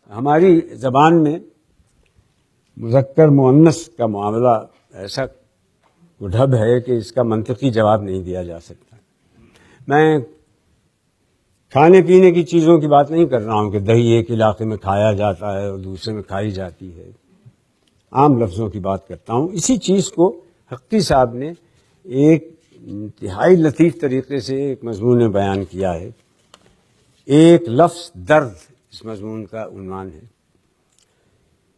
ہماری زبان میں مذکر مؤنث کا معاملہ ایسا ڈھب ہے کہ اس کا منطقی جواب نہیں دیا جا سکتا. میں کھانے پینے کی چیزوں کی بات نہیں کر رہا ہوں کہ دہی ایک علاقے میں کھایا جاتا ہے اور دوسرے میں کھائی جاتی ہے. عام لفظوں کی بات کرتا ہوں. اسی چیز کو حقی صاحب نے ایک انتہائی لطیف طریقے سے ایک مضمون میں بیان کیا ہے. ایک لفظ درد اس مضمون کا عنوان ہے.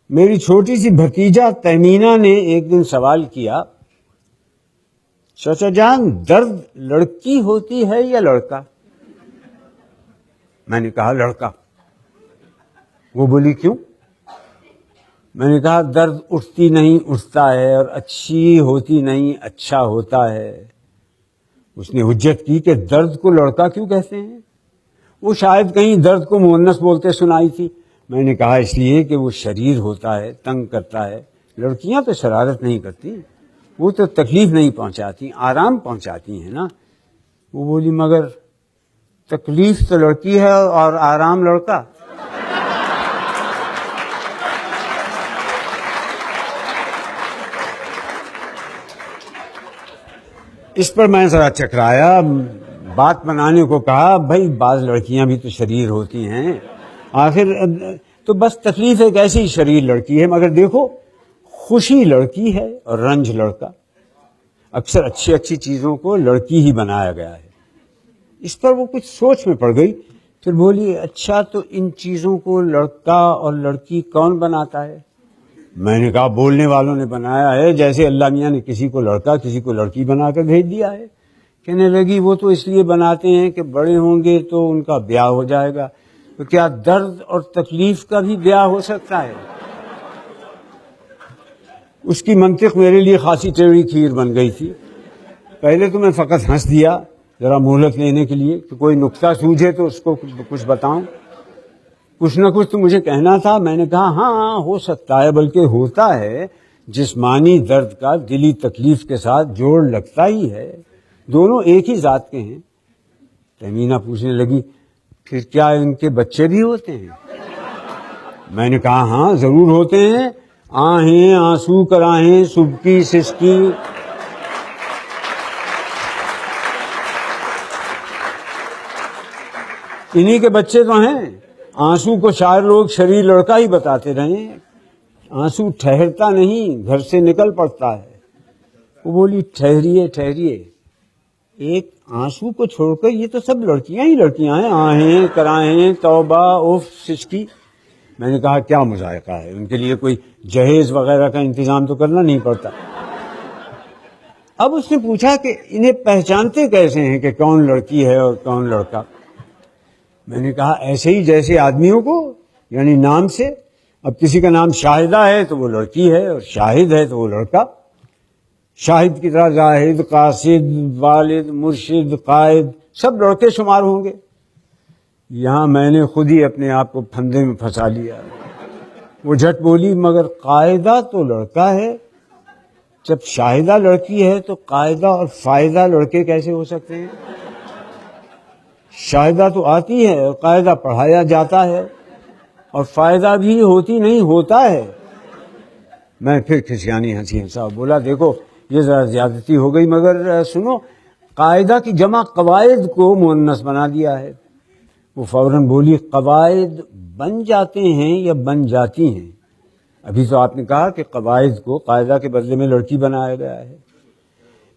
میری چھوٹی سی بھتیجا تہمینہ نے ایک دن سوال کیا، چچا جان درد لڑکی ہوتی ہے یا لڑکا؟ میں نے کہا لڑکا. وہ بولی کیوں؟ میں نے کہا درد اٹھتی نہیں اٹھتا ہے اور اچھی ہوتی نہیں اچھا ہوتا ہے. اس نے حجت کی کہ درد کو لڑکا کیوں کہتے ہیں؟ وہ شاید کہیں درد کو مؤنث بولتے سنائی تھی. میں نے کہا اس لیے کہ وہ شریر ہوتا ہے، تنگ کرتا ہے. لڑکیاں تو شرارت نہیں کرتی، وہ تو تکلیف نہیں پہنچاتی، آرام پہنچاتی ہیں نا. وہ بولی مگر تکلیف تو لڑکی ہے اور آرام لڑکا. اس پر میں ذرا چکرایا، بات بنانے کو کہا بھائی بعض لڑکیاں بھی تو شریر ہوتی ہیں، آخر تو بس تکلیف ایک ایسی شریر لڑکی ہے. مگر دیکھو خوشی لڑکی ہے اور رنج لڑکا. اکثر اچھی اچھی چیزوں کو لڑکی ہی بنایا گیا ہے. اس پر وہ کچھ سوچ میں پڑ گئی، پھر بولی اچھا تو ان چیزوں کو لڑکا اور لڑکی کون بناتا ہے؟ میں نے کہا بولنے والوں نے بنایا ہے، جیسے اللہ میاں نے کسی کو لڑکا کسی کو لڑکی بنا کر بھیج دیا ہے. کہنے لگی وہ تو اس لیے بناتے ہیں کہ بڑے ہوں گے تو ان کا بیاہ ہو جائے گا. تو کیا درد اور تکلیف کا بھی بیاہ ہو سکتا ہے؟ اس کی منطق میرے لیے خاصی ٹیڑھی کھیر بن گئی تھی. پہلے تو میں فقط ہنس دیا ذرا مہلت لینے کے لیے کہ کوئی نکتہ سوجھے تو اس کو کچھ بتاؤں. کچھ نہ کچھ تو مجھے کہنا تھا. میں نے کہا ہاں ہو سکتا ہے، بلکہ ہوتا ہے. جسمانی درد کا دلی تکلیف کے ساتھ جوڑ لگتا ہی ہے، دونوں ایک ہی ذات کے ہیں. تہمینہ پوچھنے لگی پھر کیا ان کے بچے بھی ہوتے ہیں؟ میں نے کہا ہاں ضرور ہوتے ہیں. آہیں آنسو کراہیں سبکی سسکی. انہی کے بچے تو ہیں. آنسو کو شاعر لوگ شریر لڑکا ہی بتاتے رہے. آنسو ٹھہرتا نہیں، گھر سے نکل پڑتا ہے. وہ بولی ٹھہریے ٹھہریے، ایک آنسو کو چھوڑ کر یہ تو سب لڑکیاں ہی لڑکیاں ہیں. آہیں کرائیں توبہ اف سسکی. میں نے کہا کیا مذائقہ ہے، ان کے لیے کوئی جہیز وغیرہ کا انتظام تو کرنا نہیں پڑتا. اب اس نے پوچھا کہ انہیں پہچانتے کیسے ہیں کہ کون لڑکی ہے اور کون لڑکا؟ میں نے کہا ایسے ہی جیسے آدمیوں کو، یعنی نام سے. اب کسی کا نام شاہدہ ہے تو وہ لڑکی ہے، اور شاہد ہے تو وہ لڑکا. شاہد کی طرح زاہد، قاصد، والد، مرشد، قائد سب لڑکے شمار ہوں گے. یہاں میں نے خود ہی اپنے آپ کو پھندے میں پھنسا لیا. وہ جھٹ بولی مگر قاعدہ تو لڑکا ہے. جب شاہدہ لڑکی ہے تو قاعدہ اور فائدہ لڑکے کیسے ہو سکتے ہیں؟ شاہدہ تو آتی ہے اور قاعدہ پڑھایا جاتا ہے، اور فائدہ بھی ہوتی نہیں ہوتا ہے. میں پھر کھسیانی ہنسی ہنسا، بولا دیکھو یہ ذرا زیادتی ہو گئی، مگر سنو قاعدہ کی جمع قواعد کو مؤنث بنا دیا ہے. وہ فوراً بولی قواعد بن جاتے ہیں یا بن جاتی ہیں؟ ابھی تو آپ نے کہا کہ قواعد کو قاعدہ کے بدلے میں لڑکی بنایا گیا ہے.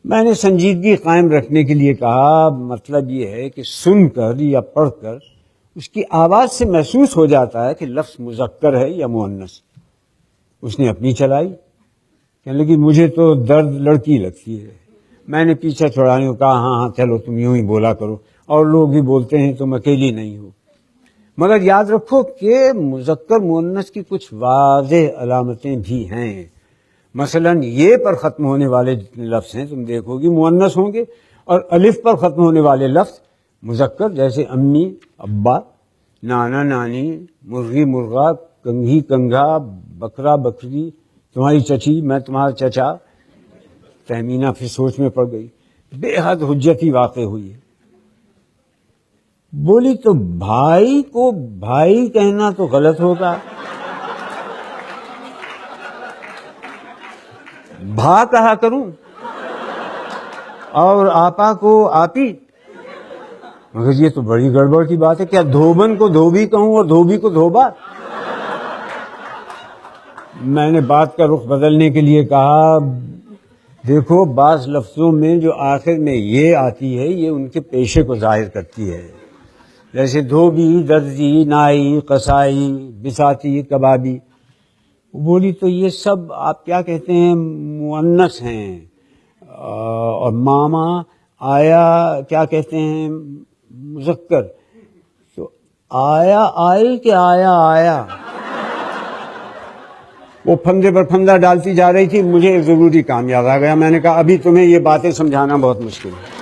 میں نے سنجیدگی قائم رکھنے کے لیے کہا مطلب یہ ہے کہ سن کر یا پڑھ کر اس کی آواز سے محسوس ہو جاتا ہے کہ لفظ مذکر ہے یا مؤنث. اس نے اپنی چلائی، کہنے لگی مجھے تو درد لڑکی لگتی ہے. میں نے پیچھا چھڑانے کو کہا ہاں چلو تم یوں ہی بولا کرو، اور لوگ بھی بولتے ہیں، تم اکیلی نہیں ہو. مگر یاد رکھو کہ مذکر مؤنث کی کچھ واضح علامتیں بھی ہیں. مثلا یہ پر ختم ہونے والے جتنے لفظ ہیں تم دیکھو گی مؤنث ہوں گے، اور الف پر ختم ہونے والے لفظ مذکر، جیسے امی ابا، نانا نانی، مرغی مرغا، کنگھی کنگھا، بکرا بکری، تمہاری چچی میں تمہارا چچا. تہمینہ پھر سوچ میں پڑ گئی. بے حد حجتی واقع ہوئی ہے. بولی تو بھائی کو بھائی کہنا تو غلط ہوگا، بھا کہا کروں، اور آپا کو آپی، مگر یہ تو بڑی گڑبڑ کی بات ہے، کیا دھوبن کو دھوبی کہوں اور دھوبی کو دھوبا؟ میں نے بات کا رخ بدلنے کے لیے کہا دیکھو بعض لفظوں میں جو آخر میں یہ آتی ہے یہ ان کے پیشے کو ظاہر کرتی ہے، جیسے دھوبی، درزی، نائی، قصائی، بساتی، کبابی۔ بولی تو یہ سب آپ کیا کہتے ہیں مؤنث ہیں، اور ماما آیا کیا کہتے ہیں مذکر، تو آیا آئی کہ آیا آیا؟ وہ پھندے پر پھندا ڈالتی جا رہی تھی، مجھے ایک ضروری کام یاد آ گیا، میں نے کہا ابھی تمہیں یہ باتیں سمجھانا بہت مشکل ہے۔